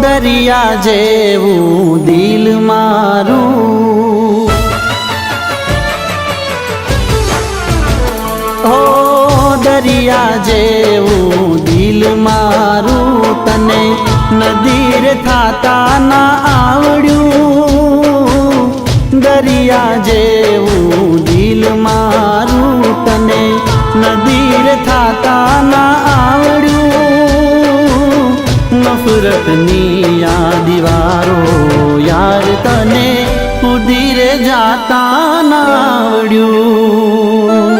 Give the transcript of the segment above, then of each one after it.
દરિયા જેવું દિલ મારું, હો દરિયા જેવું દિલ મારું, તને નદીર થાતા ના આવડ્યું. દરિયા જેવું દિલ મારું, તને નદીર થાતા ના આવડ્યું. નફરતની આ દીવારો યાર તને ઉધીરે જાતા ના આવડ્યું.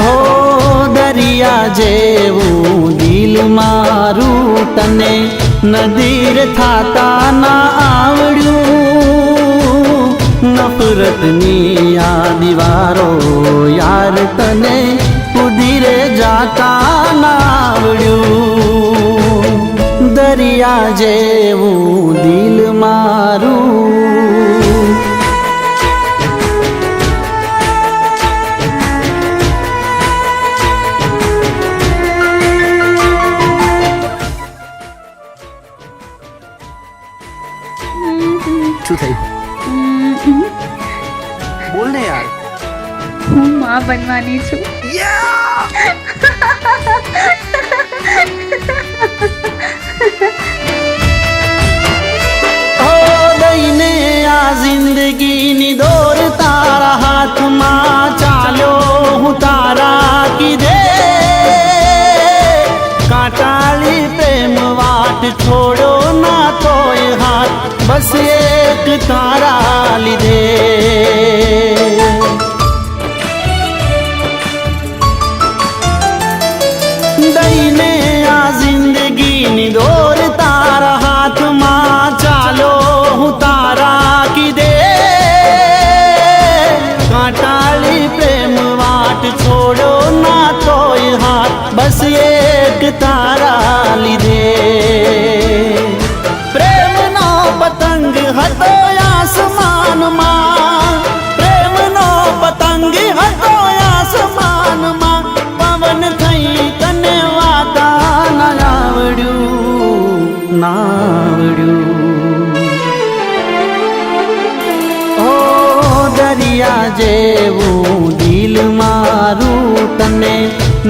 હો દરિયા જેવું દિલ મારું, તને નદીર થાતા ના આવડ્યું. નફરતની આ દીવારો યાર તને ઉધીરે જાતા ના આવડ્યું. દરિયા જેવું દિલ મારું. શું થયું? બોલ ને યાર. હું માં બનવાની છું. દઈને આ જિંદગીની દોર તારા હાથમાં ચાલ્યો હું તારા કીધે. કાંટાળી પ્રેમ વાટ છોડો ના તોય હાથ બસ એક તારા લીધે. દઈને આ જિંદગીની દોર તારા હાથમાં ચાલો હું તારા કીધે. કાંટાળી પ્રેમ વાટ છોડો ના તોય હાથ બસ એક તારા લીધે. પ્રેમનો પતંગ હતો આસમાનમાં, પ્રેમનો પતંગ હતો આસમાનમાં, પવન થઈ તને વાતા ના આવડ્યું, ના આવડ્યું. ઓ દરિયા જેવું દિલ મારું, તને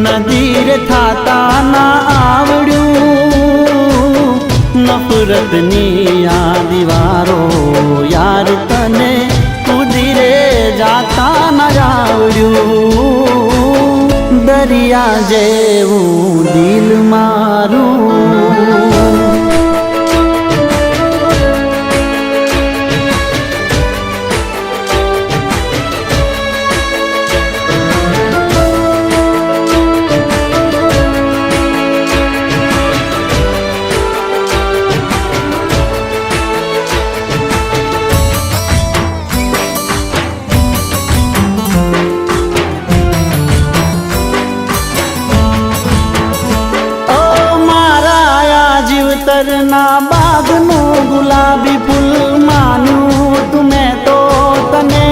નદીર થાતા ના આવડ્યું. નફરતની આ દીવારો યાર તને ઉધીરે જાતા ના આવડ્યું. દરિયા જેવું દિલ મારું. જીવતરના બાગનું ગુલાબી ફૂલ માન્યું તુમે તો તને.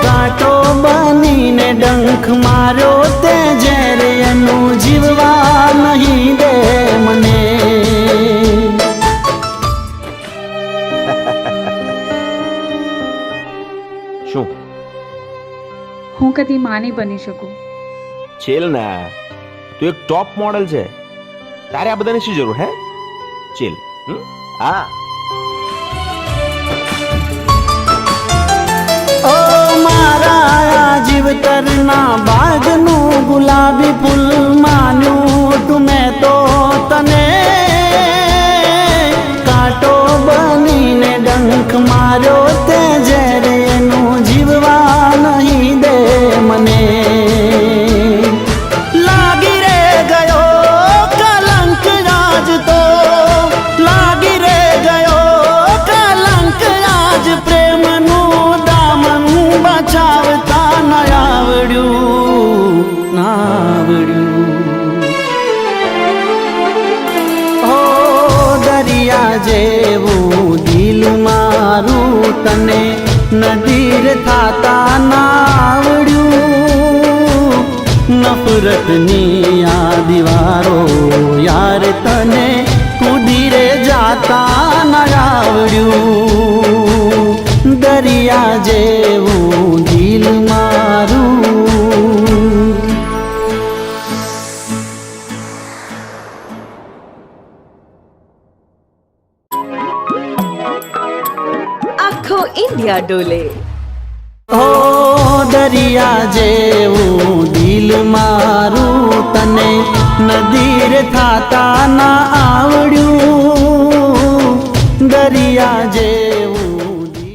કાંટો બનીને ડંખ માર્યો તે ઝેર એનું જીવવા નહીં દે મને. શું? હું કદી માં નહીં બની શકું. ચેલ ના, તું એક ટોપ મોડલ છે, તારે આ બધાની શું જરૂર હે? ચેલ. હા. ઓ મારા જીવતરના બાગનું ગુલાબી ફૂલ માન્યું તુમે તો તને. કાંટો બનીને ડંખ તને નદીર થાતા ના આવડ્યું નફરતની આ દીવારો યાર તને કુદીરે જાતા ના આવડ્યું દરિયા જેવું દિલ મારું આખો ઇન્ડિયા ડોલે ઓ દરિયા જેવું દિલ મારું તને નદીર થાતા ના આવડ્યું